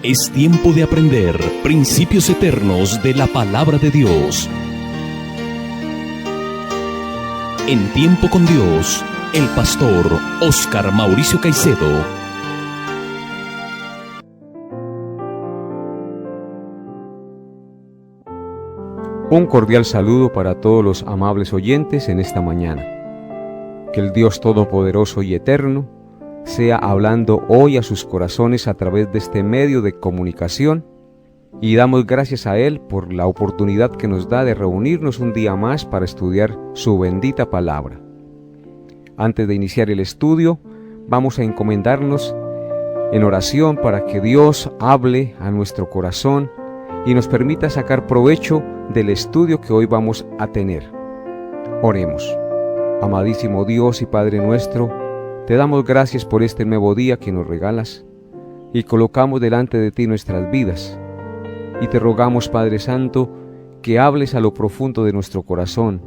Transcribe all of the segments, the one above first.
Es tiempo de aprender principios eternos de la palabra de Dios. En Tiempo con Dios, el pastor Óscar Mauricio Caicedo. Un cordial saludo para todos los amables oyentes en esta mañana. Que el Dios Todopoderoso y Eterno sea hablando hoy a sus corazones a través de este medio de comunicación, y damos gracias a Él por la oportunidad que nos da de reunirnos un día más para estudiar su bendita palabra. Antes de iniciar el estudio, vamos a encomendarnos en oración para que Dios hable a nuestro corazón y nos permita sacar provecho del estudio que hoy vamos a tener. Oremos. Amadísimo Dios y Padre nuestro, te damos gracias por este nuevo día que nos regalas y colocamos delante de ti nuestras vidas. Y te rogamos, Padre Santo, que hables a lo profundo de nuestro corazón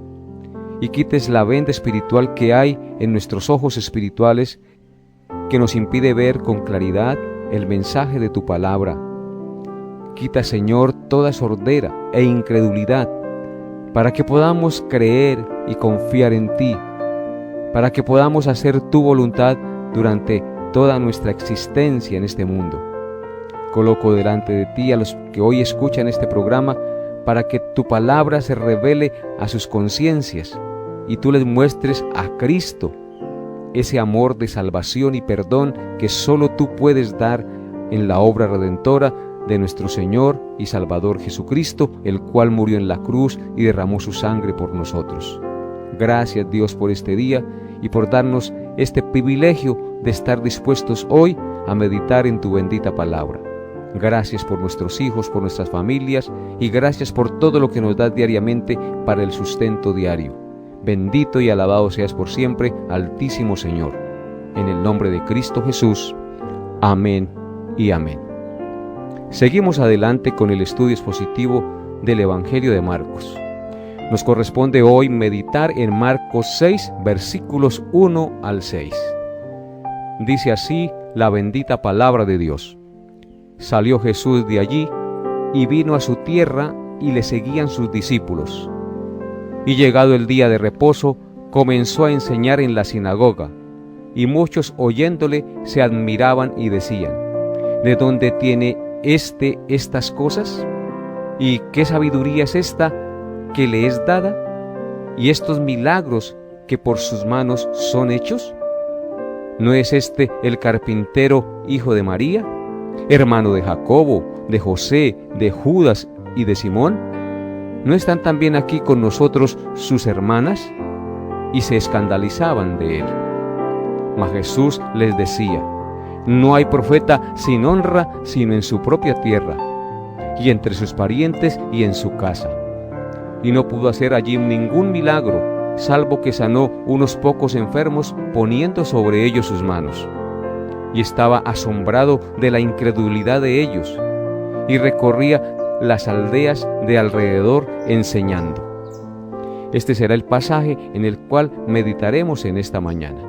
y quites la venda espiritual que hay en nuestros ojos espirituales que nos impide ver con claridad el mensaje de tu palabra. Quita, Señor, toda sordera e incredulidad para que podamos creer y confiar en ti, para que podamos hacer tu voluntad durante toda nuestra existencia en este mundo. Coloco delante de ti a los que hoy escuchan este programa para que tu palabra se revele a sus conciencias y tú les muestres a Cristo, ese amor de salvación y perdón que solo tú puedes dar en la obra redentora de nuestro Señor y Salvador Jesucristo, el cual murió en la cruz y derramó su sangre por nosotros. Gracias, Dios, por este día y por darnos este privilegio de estar dispuestos hoy a meditar en tu bendita palabra. Gracias por nuestros hijos, por nuestras familias, y gracias por todo lo que nos das diariamente para el sustento diario. Bendito y alabado seas por siempre, Altísimo Señor. En el nombre de Cristo Jesús. Amén y amén. Seguimos adelante con el estudio expositivo del Evangelio de Marcos. Nos corresponde hoy meditar en Marcos 6, versículos 1 al 6. Dice así la bendita palabra de Dios. Salió Jesús de allí y vino a su tierra y le seguían sus discípulos. Y llegado el día de reposo, comenzó a enseñar en la sinagoga, y muchos oyéndole se admiraban y decían: ¿de dónde tiene estas cosas? ¿Y qué sabiduría es esta que le es dada? ¿Y estos milagros que por sus manos son hechos? ¿No es este el carpintero, hijo de María, hermano de Jacobo, de José, de Judas y de Simón? ¿No están también aquí con nosotros sus hermanas? Y se escandalizaban de él. Mas Jesús les decía: no hay profeta sin honra sino en su propia tierra, y entre sus parientes y en su casa. Y no pudo hacer allí ningún milagro, salvo que sanó unos pocos enfermos poniendo sobre ellos sus manos. Y estaba asombrado de la incredulidad de ellos, y recorría las aldeas de alrededor enseñando. Este será el pasaje en el cual meditaremos en esta mañana.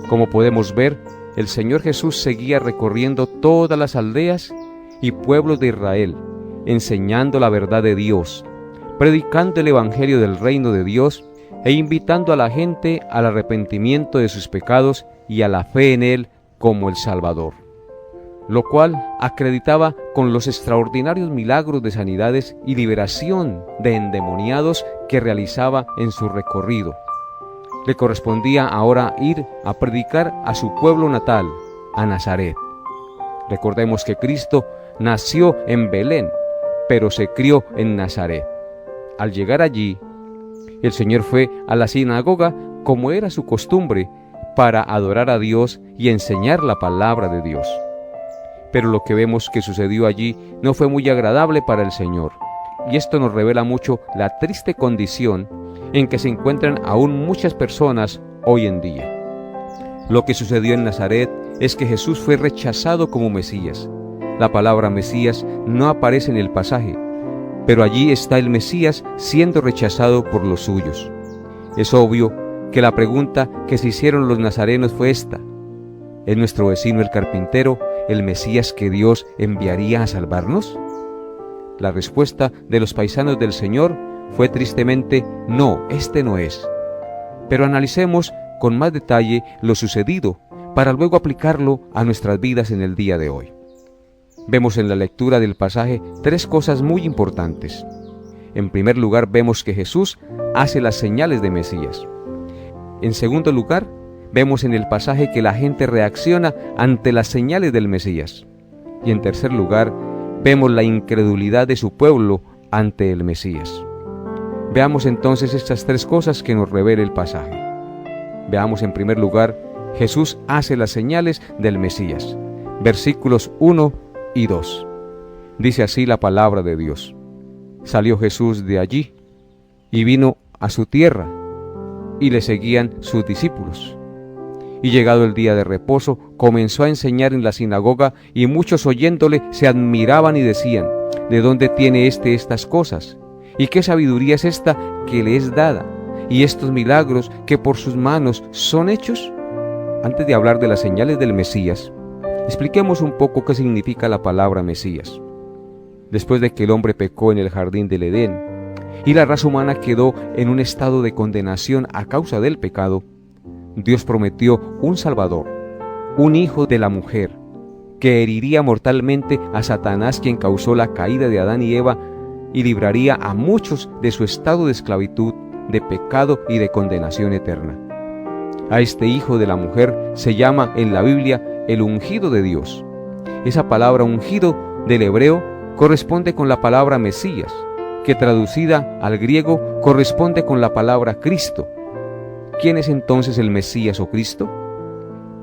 Como podemos ver, el Señor Jesús seguía recorriendo todas las aldeas y pueblos de Israel, enseñando la verdad de Dios, predicando el evangelio del reino de Dios e invitando a la gente al arrepentimiento de sus pecados y a la fe en Él como el Salvador, lo cual acreditaba con los extraordinarios milagros de sanidades y liberación de endemoniados que realizaba en su recorrido. Le correspondía ahora ir a predicar a su pueblo natal, a Nazaret. Recordemos que Cristo nació en Belén, pero se crió en Nazaret. Al llegar allí, el Señor fue a la sinagoga como era su costumbre para adorar a Dios y enseñar la palabra de Dios. Pero lo que vemos que sucedió allí no fue muy agradable para el Señor, y esto nos revela mucho la triste condición en que se encuentran aún muchas personas hoy en día. Lo que sucedió en Nazaret es que Jesús fue rechazado como Mesías. La palabra Mesías no aparece en el pasaje, pero allí está el Mesías siendo rechazado por los suyos. Es obvio que la pregunta que se hicieron los nazarenos fue esta: ¿es nuestro vecino el carpintero, el Mesías que Dios enviaría a salvarnos? La respuesta de los paisanos del Señor fue tristemente: no, este no es. Pero analicemos con más detalle lo sucedido para luego aplicarlo a nuestras vidas en el día de hoy. Vemos en la lectura del pasaje tres cosas muy importantes. En primer lugar, vemos que Jesús hace las señales de Mesías. En segundo lugar, vemos en el pasaje que la gente reacciona ante las señales del Mesías. Y en tercer lugar, vemos la incredulidad de su pueblo ante el Mesías. Veamos entonces estas tres cosas que nos revela el pasaje. Veamos en primer lugar, Jesús hace las señales del Mesías. Versículos 1 y 2. Dice así la palabra de Dios: Salió Jesús de allí y vino a su tierra, y le seguían sus discípulos. Y llegado el día de reposo, comenzó a enseñar en la sinagoga, y muchos oyéndole se admiraban y decían: ¿de dónde tiene estas cosas? ¿Y qué sabiduría es esta que le es dada? ¿Y estos milagros que por sus manos son hechos? Antes de hablar de las señales del Mesías, expliquemos un poco qué significa la palabra Mesías. Después de que el hombre pecó en el jardín del Edén y la raza humana quedó en un estado de condenación a causa del pecado, Dios prometió un Salvador, un hijo de la mujer, que heriría mortalmente a Satanás, quien causó la caída de Adán y Eva, y libraría a muchos de su estado de esclavitud, de pecado y de condenación eterna. A este hijo de la mujer se llama en la Biblia el ungido de Dios. Esa palabra ungido del hebreo corresponde con la palabra Mesías, que traducida al griego corresponde con la palabra Cristo. ¿Quién es entonces el Mesías o Cristo?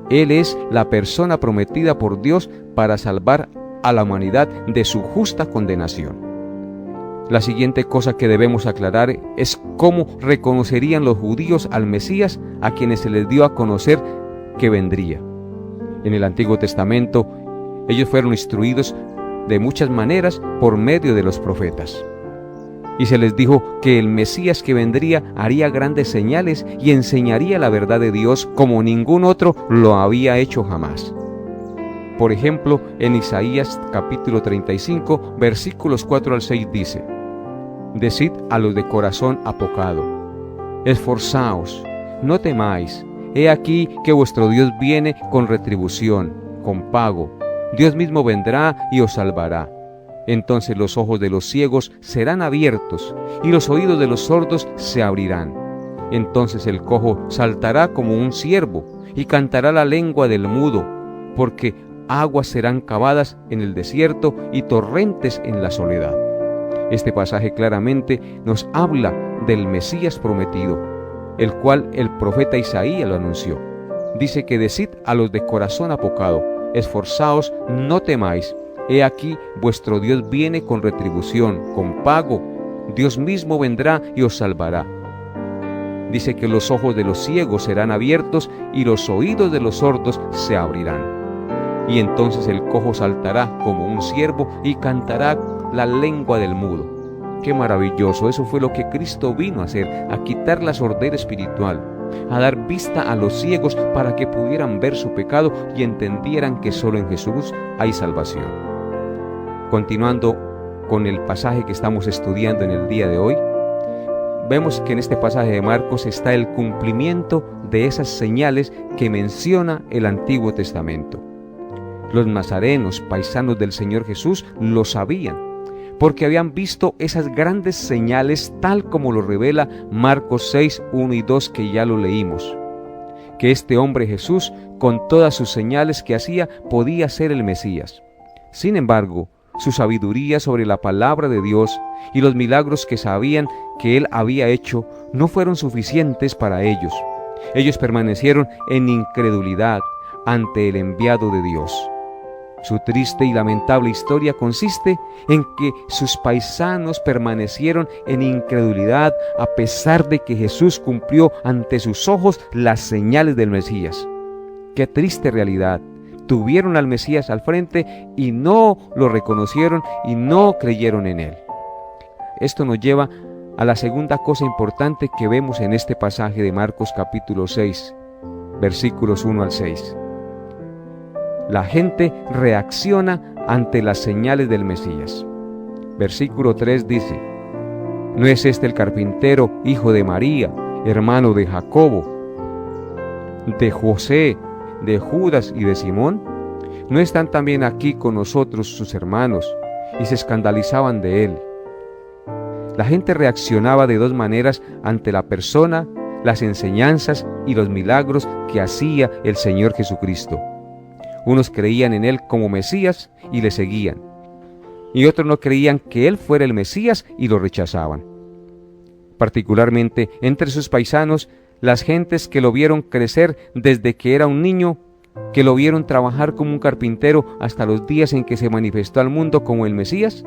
Él es la persona prometida por Dios para salvar a la humanidad de su justa condenación. La siguiente cosa que debemos aclarar es cómo reconocerían los judíos al Mesías, a quienes se les dio a conocer que vendría. En el Antiguo Testamento, ellos fueron instruidos de muchas maneras por medio de los profetas. Y se les dijo que el Mesías que vendría haría grandes señales y enseñaría la verdad de Dios como ningún otro lo había hecho jamás. Por ejemplo, en Isaías capítulo 35, versículos 4 al 6 dice: Decid a los de corazón apocado: esforzaos, no temáis, he aquí que vuestro Dios viene con retribución, con pago. Dios mismo vendrá y os salvará. Entonces los ojos de los ciegos serán abiertos y los oídos de los sordos se abrirán. Entonces el cojo saltará como un ciervo y cantará la lengua del mudo, porque aguas serán cavadas en el desierto y torrentes en la soledad. Este pasaje claramente nos habla del Mesías prometido, el cual el profeta Isaías lo anunció. Dice que decid a los de corazón apocado: esforzaos, no temáis, he aquí vuestro Dios viene con retribución, con pago. Dios mismo vendrá y os salvará. Dice que los ojos de los ciegos serán abiertos y los oídos de los sordos se abrirán. Y entonces el cojo saltará como un ciervo y cantará la lengua del mudo. ¡Qué maravilloso! Eso fue lo que Cristo vino a hacer, a quitar la sordera espiritual, a dar vista a los ciegos para que pudieran ver su pecado y entendieran que solo en Jesús hay salvación. Continuando con el pasaje que estamos estudiando en el día de hoy, vemos que en este pasaje de Marcos está el cumplimiento de esas señales que menciona el Antiguo Testamento. Los nazarenos, paisanos del Señor Jesús, lo sabían, porque habían visto esas grandes señales tal como lo revela Marcos 6, 1 y 2, que ya lo leímos. Que este hombre Jesús, con todas sus señales que hacía, podía ser el Mesías. Sin embargo, su sabiduría sobre la palabra de Dios y los milagros que sabían que él había hecho no fueron suficientes para ellos. Ellos permanecieron en incredulidad ante el enviado de Dios. Su triste y lamentable historia consiste en que sus paisanos permanecieron en incredulidad a pesar de que Jesús cumplió ante sus ojos las señales del Mesías. ¡Qué triste realidad! Tuvieron al Mesías al frente y no lo reconocieron y no creyeron en él. Esto nos lleva a la segunda cosa importante que vemos en este pasaje de Marcos capítulo 6, versículos 1 al 6. la gente reacciona ante las señales del Mesías. Versículo 3 dice: ¿no es este el carpintero, hijo de María, hermano de Jacobo, de José, de Judas y de Simón? ¿No están también aquí con nosotros sus hermanos? Y se escandalizaban de él. La gente reaccionaba de dos maneras ante la persona, las enseñanzas y los milagros que hacía el Señor Jesucristo. Unos creían en él como Mesías y le seguían, y otros no creían que él fuera el Mesías y lo rechazaban. Particularmente entre sus paisanos, las gentes que lo vieron crecer desde que era un niño, que lo vieron trabajar como un carpintero hasta los días en que se manifestó al mundo como el Mesías,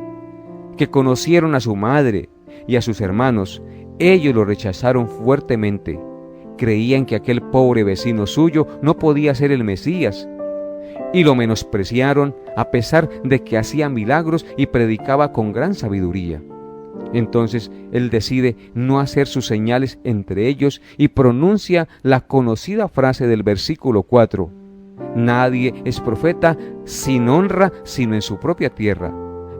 que conocieron a su madre y a sus hermanos, ellos lo rechazaron fuertemente. Creían que aquel pobre vecino suyo no podía ser el Mesías, y lo menospreciaron a pesar de que hacía milagros y predicaba con gran sabiduría. Entonces él decide no hacer sus señales entre ellos y pronuncia la conocida frase del versículo 4: nadie es profeta sin honra sino en su propia tierra,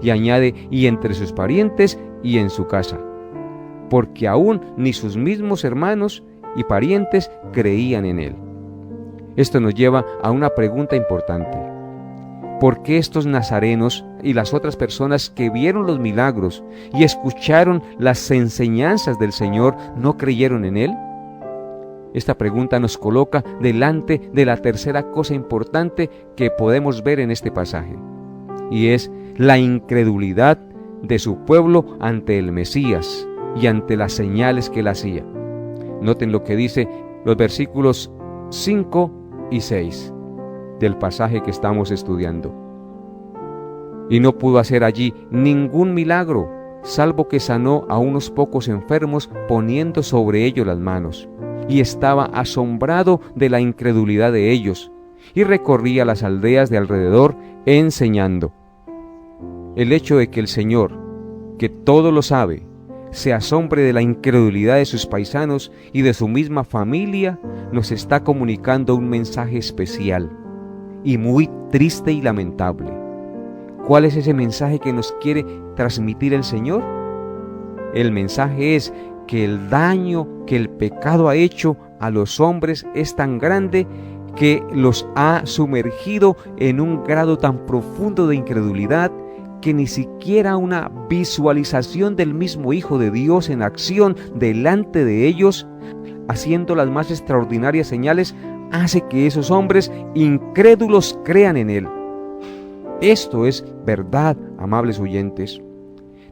y añade: y entre sus parientes y en su casa, porque aún ni sus mismos hermanos y parientes creían en él. Esto nos lleva a una pregunta importante: ¿por qué estos nazarenos y las otras personas que vieron los milagros y escucharon las enseñanzas del Señor no creyeron en él? Esta pregunta nos coloca delante de la tercera cosa importante que podemos ver en este pasaje, y es la incredulidad de su pueblo ante el Mesías y ante las señales que él hacía. Noten lo que dice los versículos 5 y 6 del pasaje que estamos estudiando. Y no pudo hacer allí ningún milagro, salvo que sanó a unos pocos enfermos poniendo sobre ellos las manos. Y estaba asombrado de la incredulidad de ellos, y recorría las aldeas de alrededor enseñando. El hecho de que el Señor, que todo lo sabe, se asombre de la incredulidad de sus paisanos y de su misma familia, nos está comunicando un mensaje especial y muy triste y lamentable. ¿Cuál es ese mensaje que nos quiere transmitir el Señor? El mensaje es que el daño que el pecado ha hecho a los hombres es tan grande que los ha sumergido en un grado tan profundo de incredulidad que ni siquiera una visualización del mismo Hijo de Dios en acción delante de ellos, haciendo las más extraordinarias señales, hace que esos hombres incrédulos crean en él. Esto es verdad, amables oyentes.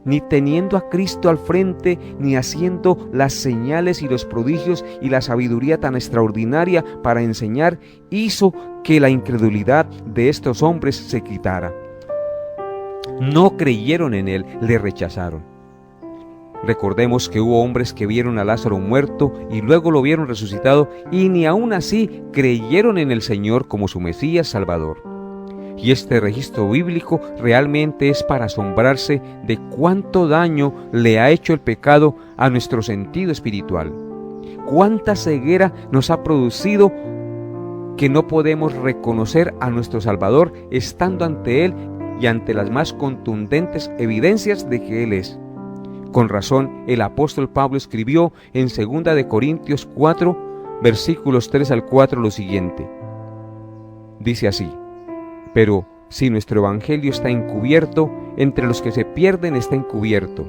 Ni teniendo a Cristo al frente, ni haciendo las señales y los prodigios y la sabiduría tan extraordinaria para enseñar, hizo que la incredulidad de estos hombres se quitara. No creyeron en él, le rechazaron. Recordemos que hubo hombres que vieron a Lázaro muerto y luego lo vieron resucitado y ni aún así creyeron en el Señor como su Mesías Salvador. Y este registro bíblico realmente es para asombrarse de cuánto daño le ha hecho el pecado a nuestro sentido espiritual. Cuánta ceguera nos ha producido que no podemos reconocer a nuestro Salvador estando ante Él y ante las más contundentes evidencias de que Él es. Con razón, el apóstol Pablo escribió en 2 de Corintios 4, versículos 3 al 4 lo siguiente. Dice así: pero si nuestro evangelio está encubierto, entre los que se pierden está encubierto,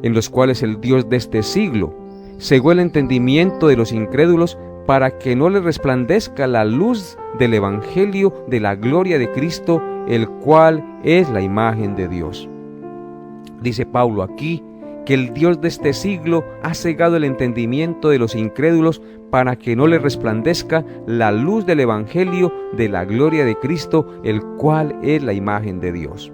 en los cuales el Dios de este siglo cegó el entendimiento de los incrédulos para que no les resplandezca la luz del evangelio de la gloria de Cristo, el cual es la imagen de Dios. Dice Pablo aquí que el Dios de este siglo ha cegado el entendimiento de los incrédulos para que no les resplandezca la luz del evangelio de la gloria de Cristo, el cual es la imagen de Dios.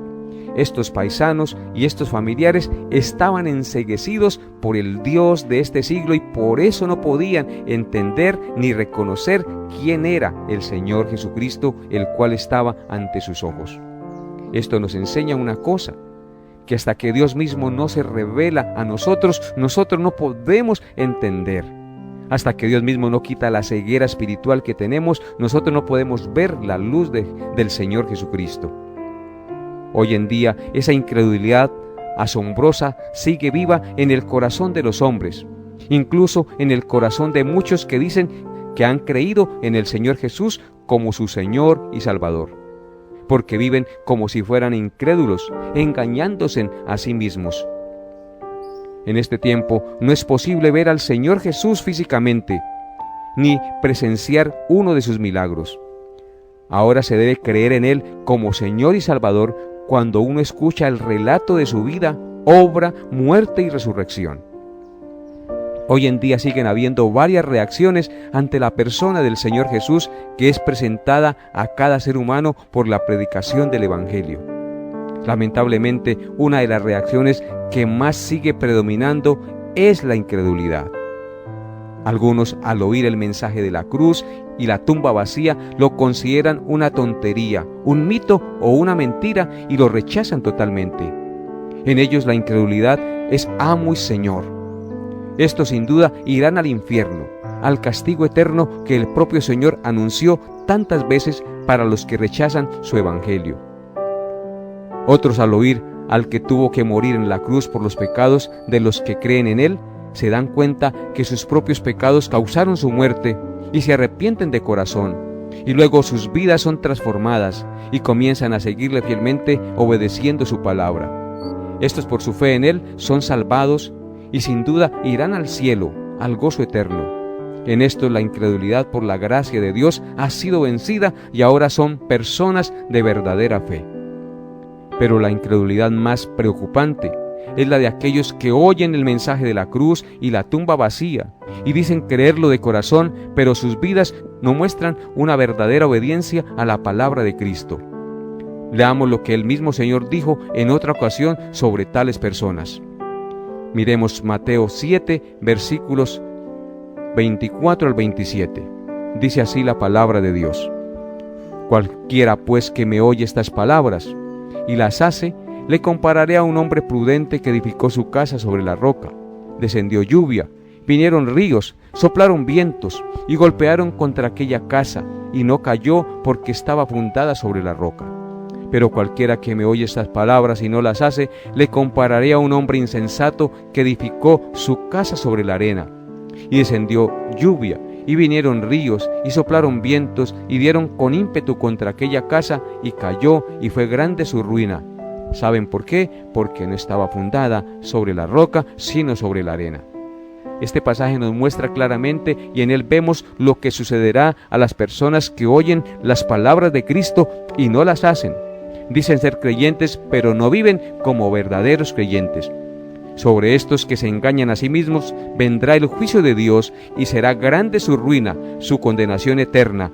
Estos paisanos y estos familiares estaban enceguecidos por el Dios de este siglo y por eso no podían entender ni reconocer quién era el Señor Jesucristo, el cual estaba ante sus ojos. Esto nos enseña una cosa, que hasta que Dios mismo no se revela a nosotros, nosotros no podemos entender. Hasta que Dios mismo no quita la ceguera espiritual que tenemos, nosotros no podemos ver la luz del Señor Jesucristo. Hoy en día, esa incredulidad asombrosa sigue viva en el corazón de los hombres, incluso en el corazón de muchos que dicen que han creído en el Señor Jesús como su Señor y Salvador, porque viven como si fueran incrédulos, engañándose a sí mismos. En este tiempo no es posible ver al Señor Jesús físicamente, ni presenciar uno de sus milagros. Ahora se debe creer en Él como Señor y Salvador cuando uno escucha el relato de su vida, obra, muerte y resurrección. Hoy en día siguen habiendo varias reacciones ante la persona del Señor Jesús que es presentada a cada ser humano por la predicación del Evangelio. Lamentablemente, una de las reacciones que más sigue predominando es la incredulidad. Algunos, al oír el mensaje de la cruz y la tumba vacía, lo consideran una tontería, un mito o una mentira y lo rechazan totalmente. En ellos la incredulidad es amo y señor. Estos sin duda irán al infierno, al castigo eterno que el propio Señor anunció tantas veces para los que rechazan su evangelio. Otros, al oír al que tuvo que morir en la cruz por los pecados de los que creen en Él, se dan cuenta que sus propios pecados causaron su muerte y se arrepienten de corazón, y luego sus vidas son transformadas y comienzan a seguirle fielmente obedeciendo su palabra. Estos, por su fe en Él, son salvados y sin duda irán al cielo, al gozo eterno. En esto la incredulidad, por la gracia de Dios, ha sido vencida y ahora son personas de verdadera fe. Pero la incredulidad más preocupante es la de aquellos que oyen el mensaje de la cruz y la tumba vacía y dicen creerlo de corazón, pero sus vidas no muestran una verdadera obediencia a la palabra de Cristo. Leamos lo que el mismo Señor dijo en otra ocasión sobre tales personas. Miremos Mateo 7, versículos 24 al 27. Dice así la palabra de Dios: Cualquiera pues que me oye estas palabras y las hace, le compararé a un hombre prudente que edificó su casa sobre la roca. Descendió lluvia, vinieron ríos, soplaron vientos y golpearon contra aquella casa, y no cayó porque estaba fundada sobre la roca. Pero cualquiera que me oye estas palabras y no las hace, le compararé a un hombre insensato que edificó su casa sobre la arena. Y descendió lluvia, y vinieron ríos, y soplaron vientos, y dieron con ímpetu contra aquella casa, y cayó, y fue grande su ruina. ¿Saben por qué? Porque no estaba fundada sobre la roca, sino sobre la arena. Este pasaje nos muestra claramente, y en él vemos lo que sucederá a las personas que oyen las palabras de Cristo y no las hacen. Dicen ser creyentes, pero no viven como verdaderos creyentes. Sobre estos que se engañan a sí mismos vendrá el juicio de Dios y será grande su ruina, su condenación eterna.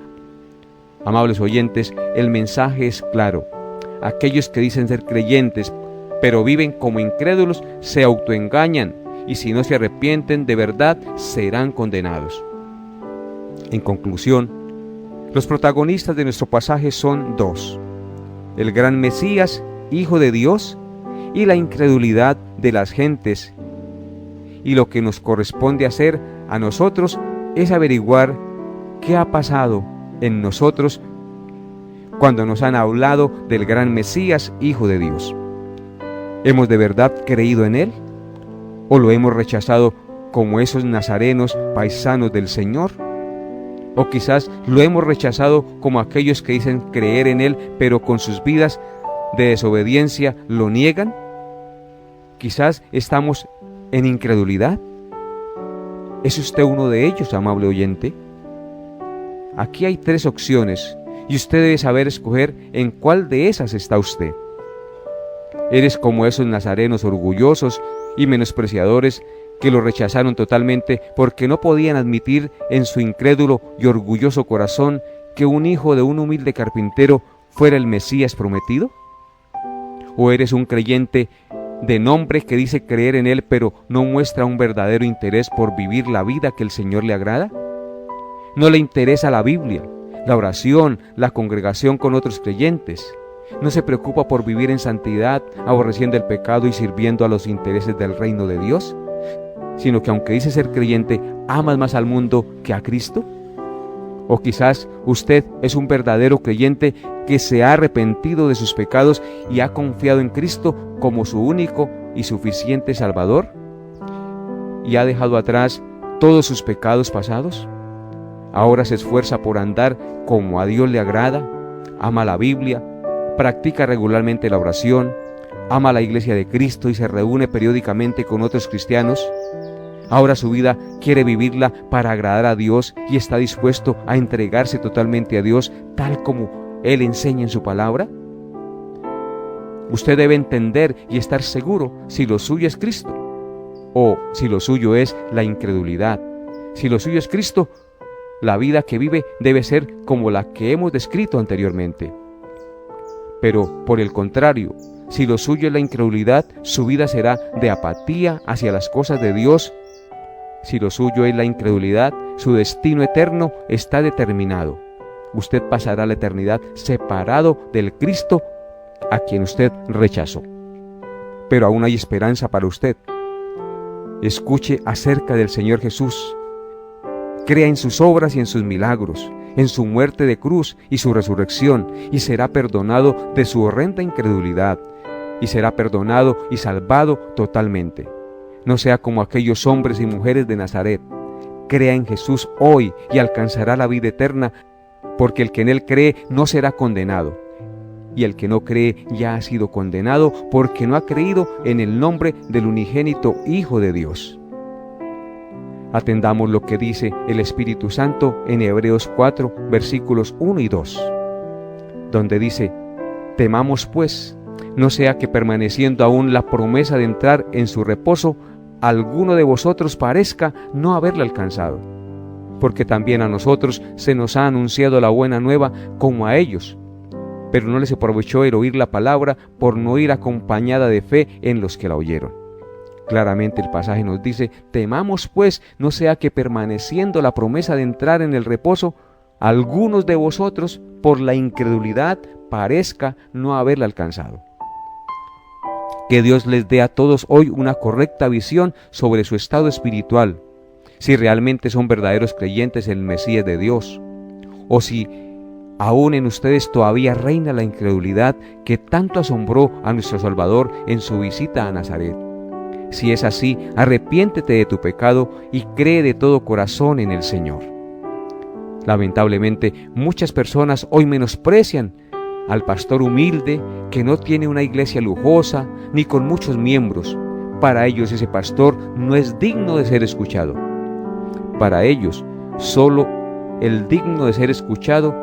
Amables oyentes, el mensaje es claro. Aquellos que dicen ser creyentes, pero viven como incrédulos, se autoengañan y si no se arrepienten de verdad, serán condenados. En conclusión, los protagonistas de nuestro pasaje son dos: el gran Mesías, Hijo de Dios, y la incredulidad de las gentes. Y lo que nos corresponde hacer a nosotros es averiguar qué ha pasado en nosotros cuando nos han hablado del gran Mesías, Hijo de Dios. ¿Hemos de verdad creído en Él? ¿O lo hemos rechazado como esos nazarenos paisanos del Señor? ¿O quizás lo hemos rechazado como aquellos que dicen creer en Él, pero con sus vidas de desobediencia lo niegan? Quizás estamos en incredulidad. ¿Es usted uno de ellos, amable oyente? Aquí hay 3 opciones y usted debe saber escoger en cuál de esas está usted. ¿Eres como esos nazarenos orgullosos y menospreciadores que lo rechazaron totalmente porque no podían admitir en su incrédulo y orgulloso corazón que un hijo de un humilde carpintero fuera el Mesías prometido? ¿O eres un creyente de nombre que dice creer en Él, pero no muestra un verdadero interés por vivir la vida que el Señor le agrada? No le interesa la Biblia, la oración, la congregación con otros creyentes. No se preocupa por vivir en santidad, aborreciendo el pecado y sirviendo a los intereses del reino de Dios. sino que aunque dice ser creyente, amas más al mundo que a Cristo? O quizás usted es un verdadero creyente que se ha arrepentido de sus pecados y ha confiado en Cristo como su único y suficiente Salvador, y ha dejado atrás todos sus pecados pasados. Ahora se esfuerza por andar como a Dios le agrada, ama la Biblia, practica regularmente la oración, ama la iglesia de Cristo y se reúne periódicamente con otros cristianos. Ahora su vida quiere vivirla para agradar a Dios y está dispuesto a entregarse totalmente a Dios tal como Él enseña en su palabra. Usted debe entender y estar seguro si lo suyo es Cristo o si lo suyo es la incredulidad. Si lo suyo es Cristo, la vida que vive debe ser como la que hemos descrito anteriormente. Pero por el contrario, si lo suyo es la incredulidad, su vida será de apatía hacia las cosas de Dios. Si lo suyo es la incredulidad, su destino eterno está determinado. Usted pasará la eternidad separado del Cristo a quien usted rechazó. Pero aún hay esperanza para usted. Escuche acerca del Señor Jesús. Crea en sus obras y en sus milagros, en su muerte de cruz y su resurrección, y será perdonado de su horrenda incredulidad, y será perdonado y salvado totalmente. No sea como aquellos hombres y mujeres de Nazaret. Crea en Jesús hoy y alcanzará la vida eterna, porque el que en Él cree no será condenado, y el que no cree ya ha sido condenado porque no ha creído en el nombre del unigénito Hijo de Dios. Atendamos lo que dice el Espíritu Santo en Hebreos 4, versículos 1 y 2, donde dice: temamos pues, no sea que permaneciendo aún la promesa de entrar en su reposo, alguno de vosotros parezca no haberla alcanzado. Porque también a nosotros se nos ha anunciado la buena nueva como a ellos, pero no les aprovechó el oír la palabra por no ir acompañada de fe en los que la oyeron. Claramente el pasaje nos dice: temamos pues, no sea que permaneciendo la promesa de entrar en el reposo, algunos de vosotros por la incredulidad parezca no haberla alcanzado. Que Dios les dé a todos hoy una correcta visión sobre su estado espiritual, si realmente son verdaderos creyentes en el Mesías de Dios, o si aún en ustedes todavía reina la incredulidad que tanto asombró a nuestro Salvador en su visita a Nazaret. Si es así, arrepiéntete de tu pecado y cree de todo corazón en el Señor. Lamentablemente, muchas personas hoy menosprecian al pastor humilde que no tiene una iglesia lujosa ni con muchos miembros. Para ellos ese pastor no es digno de ser escuchado. Para ellos, solo el digno de ser escuchado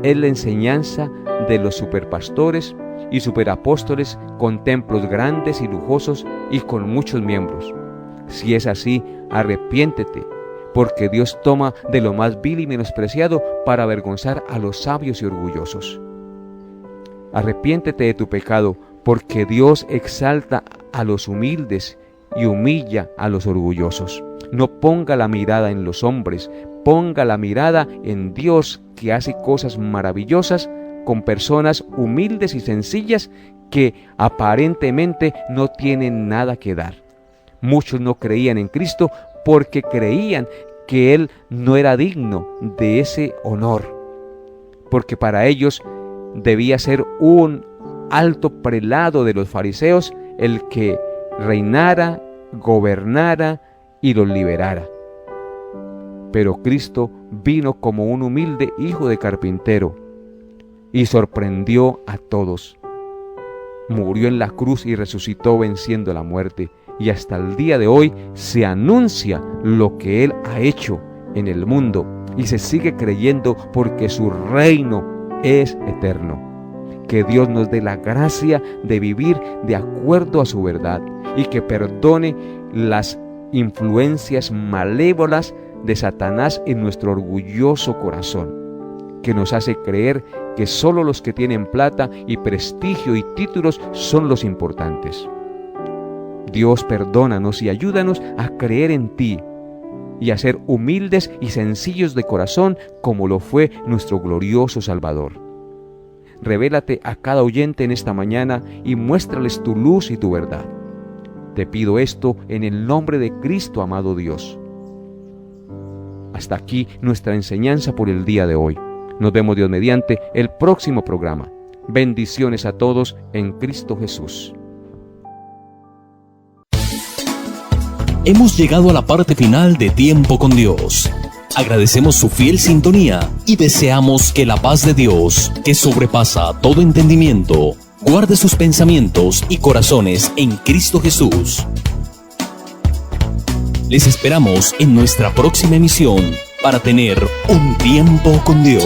es la enseñanza de los superpastores y superapóstoles con templos grandes y lujosos y con muchos miembros. Si es así, arrepiéntete, porque Dios toma de lo más vil y menospreciado para avergonzar a los sabios y orgullosos. Arrepiéntete de tu pecado, porque Dios exalta a los humildes y humilla a los orgullosos. No ponga la mirada en los hombres, ponga la mirada en Dios, que hace cosas maravillosas con personas humildes y sencillas que aparentemente no tienen nada que dar. Muchos no creían en Cristo porque creían que Él no era digno de ese honor, porque para ellos debía ser un alto prelado de los fariseos el que reinara, gobernara y los liberara. Pero Cristo vino como un humilde hijo de carpintero y sorprendió a todos. Murió en la cruz y resucitó venciendo la muerte, y hasta el día de hoy se anuncia lo que Él ha hecho en el mundo y se sigue creyendo porque su reino es eterno. Que Dios nos dé la gracia de vivir de acuerdo a su verdad y que perdone las influencias malévolas de Satanás en nuestro orgulloso corazón, que nos hace creer que solo los que tienen plata y prestigio y títulos son los importantes. Dios, perdónanos y ayúdanos a creer en ti y a ser humildes y sencillos de corazón como lo fue nuestro glorioso Salvador. Revélate a cada oyente en esta mañana y muéstrales tu luz y tu verdad. Te pido esto en el nombre de Cristo, amado Dios. Hasta aquí nuestra enseñanza por el día de hoy. Nos vemos, Dios mediante, el próximo programa. Bendiciones a todos en Cristo Jesús. Hemos llegado a la parte final de Tiempo con Dios. Agradecemos su fiel sintonía y deseamos que la paz de Dios, que sobrepasa todo entendimiento, guarde sus pensamientos y corazones en Cristo Jesús. Les esperamos en nuestra próxima emisión para tener un tiempo con Dios.